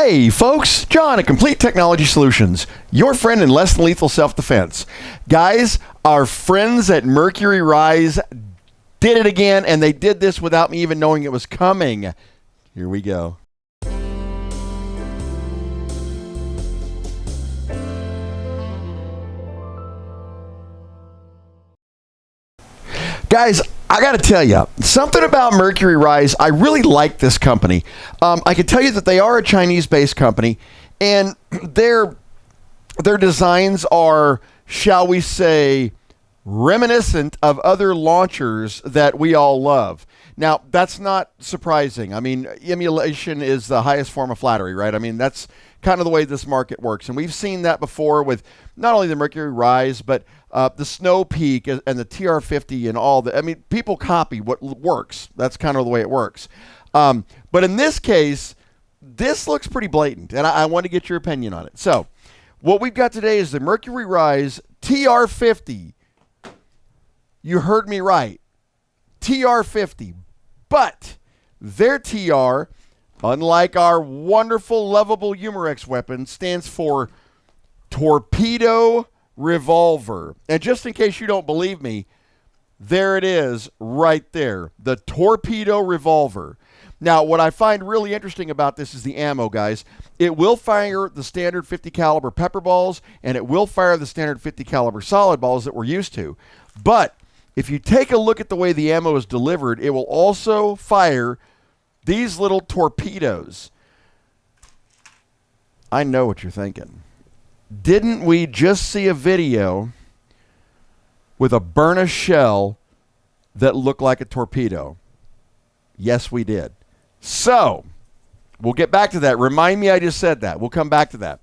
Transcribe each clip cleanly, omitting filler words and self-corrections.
Hey folks, John at Complete Technology Solutions, your friend in less than lethal self-defense. Guys, our friends at Mercury Rise did it again, and they did this without me even knowing it was coming. Here we go. Guys, I got to tell you, something about Mercury Rise, I really like this company. I can tell you that they are a Chinese-based company, and their designs are, shall we say, reminiscent of other launchers that we all love. Now, that's not surprising. I mean, emulation is the highest form of flattery, right? I mean, that's kind of the way this market works. And we've seen that before with not only the Mercury Rise, but the Snow Peak and the TR50 and all the, I mean, people copy what works. That's kind of the way it works. But in this case, this looks pretty blatant, and I want to get your opinion on it. So what we've got today is the Mercury Rise TR50. You heard me right. TR50. But their TR, unlike our wonderful, lovable Umarex weapon, stands for Torpedo Revolver. And just in case you don't believe me, there it is right there, the Torpedo Revolver. Now, what I find really interesting about this is the ammo, guys. It will fire the standard 50 caliber PepperBalls, and it will fire the standard 50 caliber solid balls that we're used to. But if you take a look at the way the ammo is delivered, it will also fire these little torpedoes. I know what you're thinking. Didn't we just see a video with a burnished shell that looked like a torpedo? Yes, we did. So, we'll get back to that. Remind me I just said that. We'll come back to that.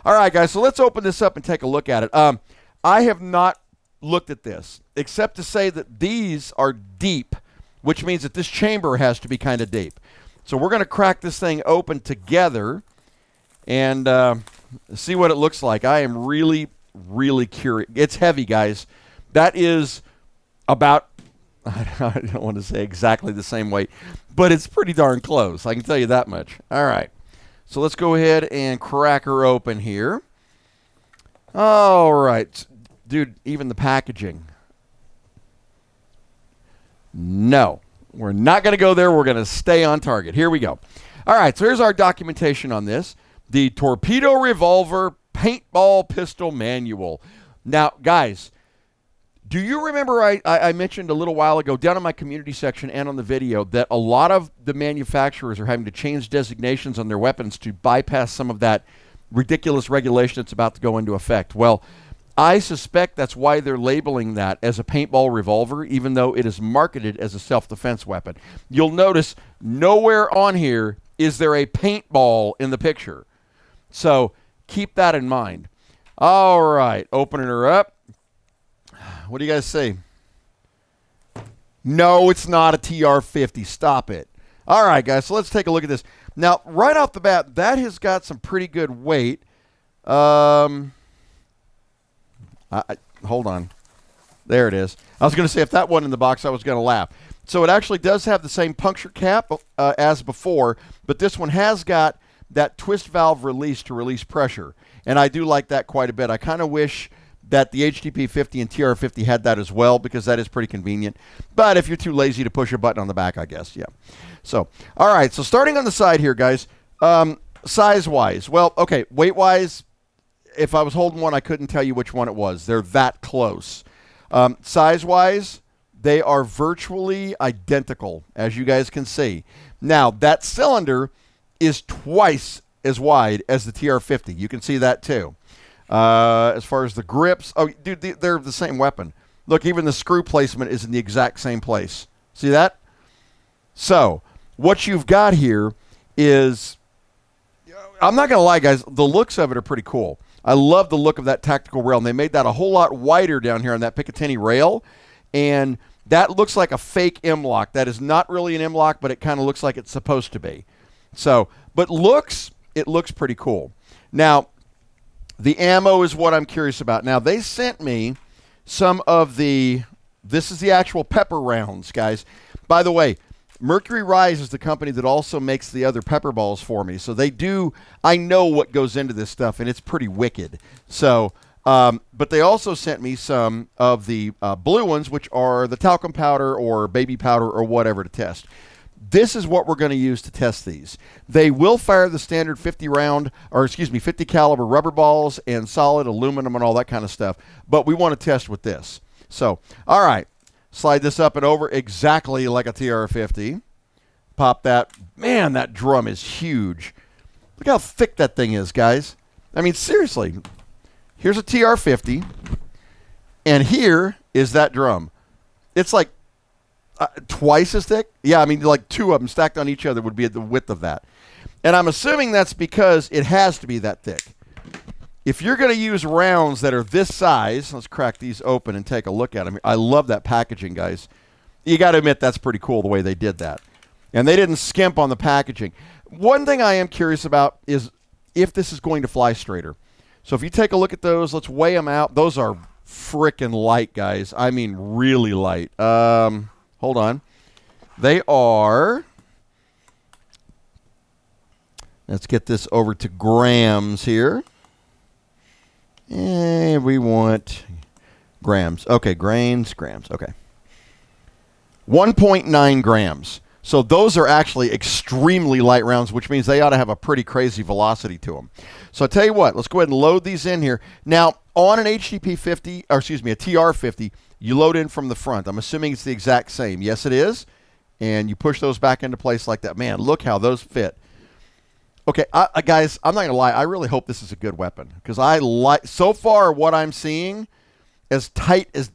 All right, guys, so let's open this up and take a look at it. I have not looked at this, except to say that these are deep, which means that this chamber has to be kind of deep. So we're going to crack this thing open together and see what it looks like. I am really, really curious. It's heavy, guys. That is about, I don't want to say exactly the same weight, but it's pretty darn close. I can tell you that much. All right. So let's go ahead and crack her open here. All right. Dude, even the packaging. No, we're not going to go there. We're going to stay on target. Here we go. All right, so here's our documentation on this. The Torpedo Revolver Paintball Pistol Manual. Now, guys, do you remember I mentioned a little while ago down in my community section and on the video that a lot of the manufacturers are having to change designations on their weapons to bypass some of that ridiculous regulation that's about to go into effect? Well, I suspect that's why they're labeling that as a paintball revolver, even though it is marketed as a self-defense weapon. You'll notice nowhere on here is there a paintball in the picture. So keep that in mind. All right, opening her up. What do you guys say? No, it's not a TR50. Stop it. All right, guys, so let's take a look at this. Now, right off the bat, that has got some pretty good weight. Hold on. There it is. I was going to say if that wasn't in the box, I was going to laugh. So it actually does have the same puncture cap as before, but this one has got that twist valve release to release pressure, and I do like that quite a bit. I kind of wish that the HTP50 and TR50 had that as well, because that is pretty convenient. But if you're too lazy to push a button on the back, I guess, yeah. So, all right, so starting on the side here, guys, size-wise, well, okay, weight-wise, if I was holding one, I couldn't tell you which one it was. They're that close. Size-wise, they are virtually identical, as you guys can see. Now, that cylinder is twice as wide as the TR50. You can see that, too. As far as the grips, oh, dude, they're the same weapon. Look, even the screw placement is in the exact same place. See that? So, what you've got here is, I'm not going to lie, guys, the looks of it are pretty cool. I love the look of that tactical rail, and they made that a whole lot wider down here on that Picatinny rail, and that looks like a fake M-lock. That is not really an M-lock, but it kind of looks like it's supposed to be. So, but it looks pretty cool. Now, the ammo is what I'm curious about. Now, they sent me some of this is the actual pepper rounds, guys. By the way, Mercury Rise is the company that also makes the other PepperBalls for me. So they do, I know what goes into this stuff, and it's pretty wicked. So, but they also sent me some of the blue ones, which are the talcum powder or baby powder or whatever to test. This is what we're going to use to test these. They will fire the standard 50 caliber rubber balls and solid aluminum and all that kind of stuff. But we want to test with this. So, all right. Slide this up and over exactly like a TR50. Pop that. Man, that drum is huge. Look how thick that thing is, guys. I mean, seriously. Here's a TR50. And here is that drum. It's like twice as thick. Yeah, I mean, like two of them stacked on each other would be at the width of that. And I'm assuming that's because it has to be that thick. If you're going to use rounds that are this size, let's crack these open and take a look at them. I love that packaging, guys. You got to admit that's pretty cool the way they did that. And they didn't skimp on the packaging. One thing I am curious about is if this is going to fly straighter. So if you take a look at those, let's weigh them out. Those are frickin' light, guys. I mean really light. Hold on. They are, let's get this over to grams here. And we want grams. Okay, grams. Okay. 1.9 grams. So those are actually extremely light rounds, which means they ought to have a pretty crazy velocity to them. So I tell you what, let's go ahead and load these in here. Now, on an HDP-50, or excuse me, a TR-50, you load in from the front. I'm assuming it's the exact same. Yes, it is. And you push those back into place like that. Man, look how those fit. Okay, guys, I'm not going to lie. I really hope this is a good weapon because I like, so far what I'm seeing, as tight as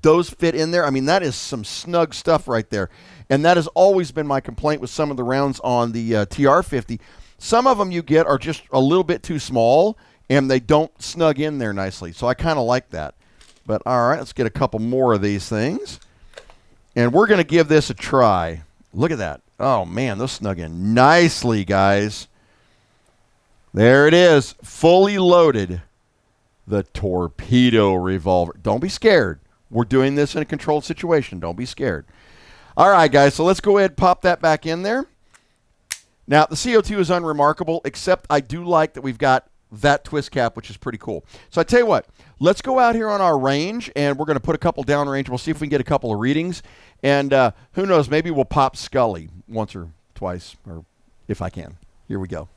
those fit in there, I mean, that is some snug stuff right there. And that has always been my complaint with some of the rounds on the TR50. Some of them you get are just a little bit too small, and they don't snug in there nicely. So I kind of like that. But all right, let's get a couple more of these things. And we're going to give this a try. Look at that. Oh, man, those snug in nicely, guys. There it is, fully loaded, the Torpedo Revolver. Don't be scared. We're doing this in a controlled situation. Don't be scared. All right, guys, so let's go ahead and pop that back in there. Now, the C02 is unremarkable, except I do like that we've got that twist cap, which is pretty cool. So I tell you what, let's go out here on our range, and we're going to put a couple downrange. We'll see if we can get a couple of readings. And who knows, maybe we'll pop Scully once or twice, or if I can. Here we go.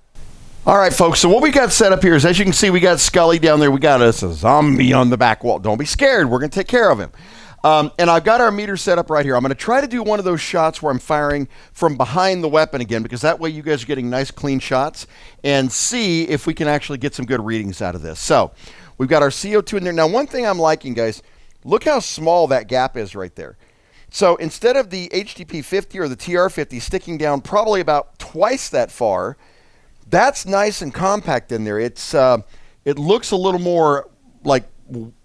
All right, folks, so what we got set up here is, as you can see, we got Scully down there. We got us a zombie on the back wall. Don't be scared. We're going to take care of him. And I've got our meter set up right here. I'm going to try to do one of those shots where I'm firing from behind the weapon again, because that way you guys are getting nice, clean shots, and see if we can actually get some good readings out of this. So we've got our CO2 in there. Now, one thing I'm liking, guys, look how small that gap is right there. So instead of the HDP-50 or the TR-50 sticking down probably about twice that far, that's nice and compact in there. It's it looks a little more like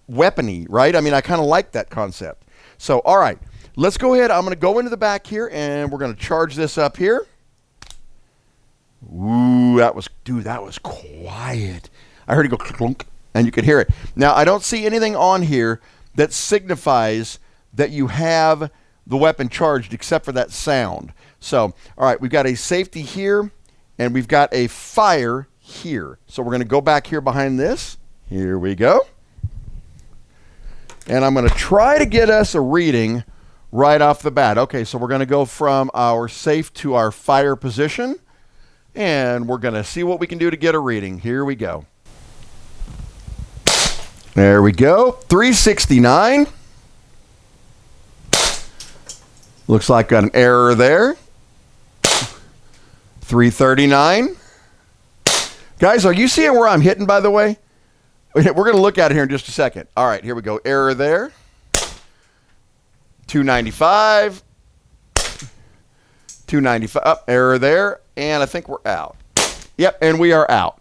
weapony, right? I mean, I kind of like that concept. So, all right, let's go ahead. I'm going to go into the back here, and we're going to charge this up here. Ooh, that was quiet. I heard it go clunk, and you could hear it. Now, I don't see anything on here that signifies that you have the weapon charged except for that sound. So, all right, we've got a safety here. And we've got a fire here. So we're going to go back here behind this. Here we go. And I'm going to try to get us a reading right off the bat. Okay, so we're going to go from our safe to our fire position. And we're going to see what we can do to get a reading. Here we go. There we go. 369. Looks like got an error there. 339. Guys, are you seeing where I'm hitting, by the way? We're going to look at it here in just a second. All right, here we go. Error there. 295. 295. Oh, error there. And I think we're out. Yep, and we are out.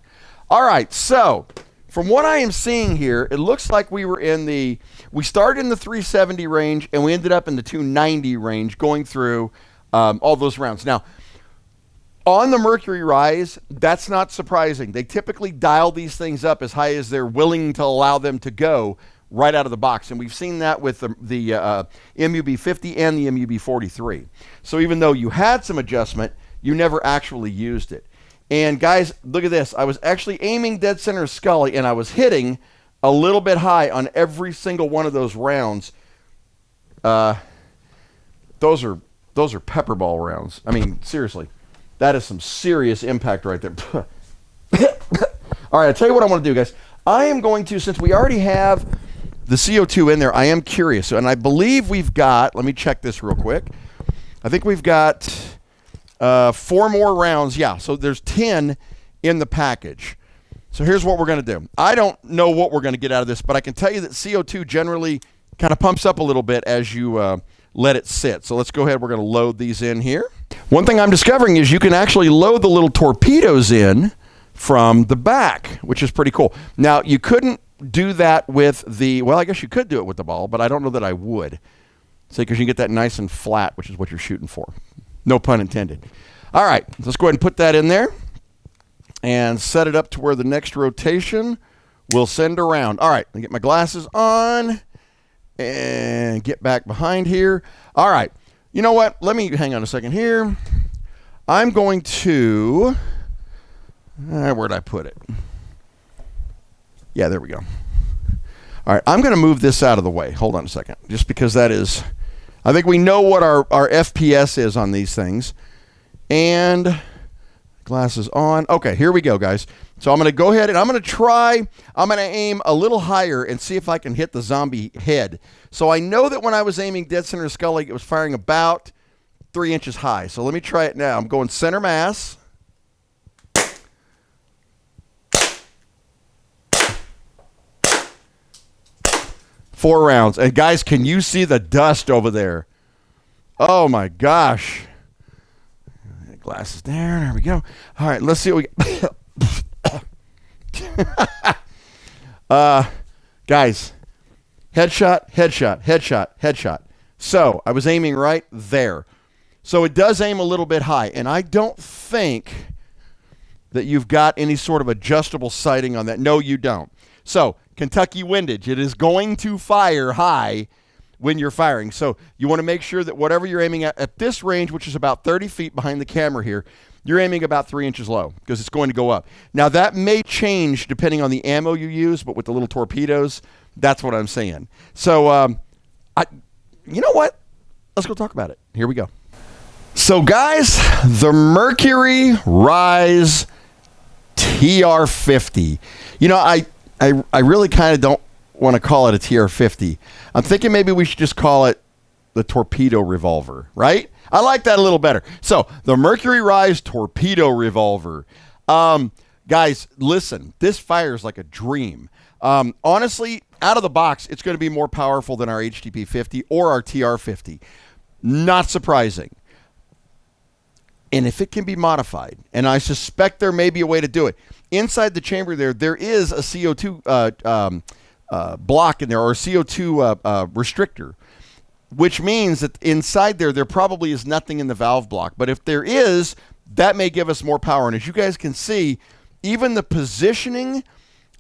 All right, so from what I am seeing here, it looks like we started in the 370 range, and we ended up in the 290 range going through all those rounds. Now, on the Mercury Rise, that's not surprising. They typically dial these things up as high as they're willing to allow them to go right out of the box. And we've seen that with the MUB50 and the MUB43. So even though you had some adjustment, you never actually used it. And guys, look at this. I was actually aiming dead center Scully, and I was hitting a little bit high on every single one of those rounds. Those are pepperball rounds. I mean, seriously, that is some serious impact right there. All right, I'll tell you what I want to do, guys. I am going to, since we already have the CO2 in there, I am curious. And I believe we've got, let me check this real quick. I think we've got 4 more rounds. Yeah, so there's 10 in the package. So here's what we're going to do. I don't know what we're going to get out of this, but I can tell you that CO2 generally kind of pumps up a little bit as you let it sit. So let's go ahead. We're going to load these in here. One thing I'm discovering is you can actually load the little torpedoes in from the back, which is pretty cool. Now, you couldn't do that with the, well, I guess you could do it with the ball, but I don't know that I would. So because you can get that nice and flat, which is what you're shooting for. No pun intended. All right, let's go ahead and put that in there and set it up to where the next rotation will send around. All right, let me get my glasses on and get back behind here. All right, you know what? Let me hang on a second here. I'm going to, where'd I put it? Yeah, there we go. All right, I'm going to move this out of the way. Hold on a second, just because that is, I think we know what our FPS is on these things. And glasses on. Okay, here we go, guys. So I'm going to go ahead and I'm going to aim a little higher and see if I can hit the zombie head. So I know that when I was aiming dead center skull, it was firing about 3 inches high. So let me try it now. I'm going center mass. Four rounds. And guys, can you see the dust over there? Oh my gosh. Glasses there. There we go. All right, let's see what we got. Guys, headshot, headshot, headshot, headshot. So I was aiming right there. So it does aim a little bit high, and I don't think that you've got any sort of adjustable sighting on that. No, you don't. So Kentucky windage, it is going to fire high when you're firing. So you want to make sure that whatever you're aiming at this range, which is about 30 feet behind the camera here, you're aiming about 3 inches low because it's going to go up. Now, that may change depending on the ammo you use, but with the little torpedoes, that's what I'm saying. So, you know what? Let's go talk about it. Here we go. So, guys, the Mercury Rise TR50. You know, I really kind of don't want to call it a TR50. I'm thinking maybe we should just call it the Torpedo Revolver, right? I like that a little better. So, the Mercury Rise Torpedo Revolver. Guys, listen, this fires like a dream. Honestly, out of the box, it's going to be more powerful than our HTP50 or our TR50. Not surprising. And if it can be modified, and I suspect there may be a way to do it, inside the chamber there is a CO2 block in there, or a CO2 restrictor, which means that inside there probably is nothing in the valve block. But if there is, that may give us more power. And as you guys can see, even the positioning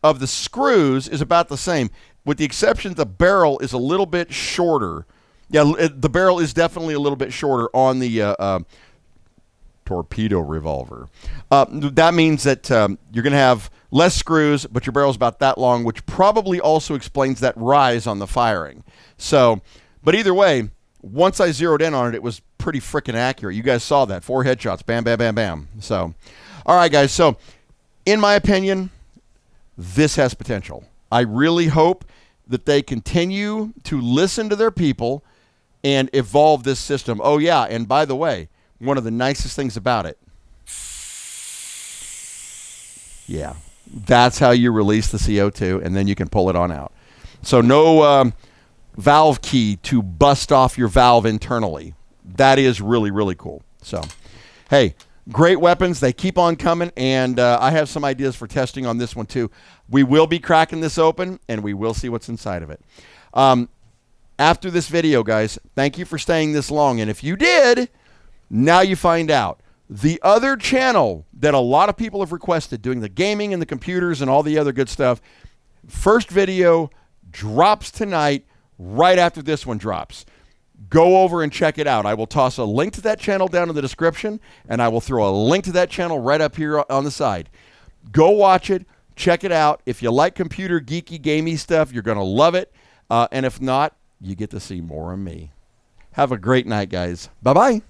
of the screws is about the same, with the exception the barrel is a little bit shorter. Yeah, the barrel is definitely a little bit shorter on the Torpedo Revolver. That means that you're going to have less screws, but your barrel's about that long, which probably also explains that rise on the firing. So, but either way, once I zeroed in on it, it was pretty freaking accurate. You guys saw that. 4 headshots. Bam, bam, bam, bam. So, all right, guys. So, in my opinion, this has potential. I really hope that they continue to listen to their people and evolve this system. Oh, yeah, and by the way, one of the nicest things about it, yeah, that's how you release the CO2, and then you can pull it on out. So no valve key to bust off your valve internally. That is really, really cool. So, hey, great weapons. They keep on coming, and I have some ideas for testing on this one too. We will be cracking this open, and we will see what's inside of it. After this video, guys, thank you for staying this long, and if you did, now you find out. The other channel that a lot of people have requested, doing the gaming and the computers and all the other good stuff, first video drops tonight, right after this one drops. Go over and check it out. I will toss a link to that channel down in the description, and I will throw a link to that channel right up here on the side. Go watch it. Check it out. If you like computer geeky, gamey stuff, you're going to love it. And if not, you get to see more of me. Have a great night, guys. Bye-bye.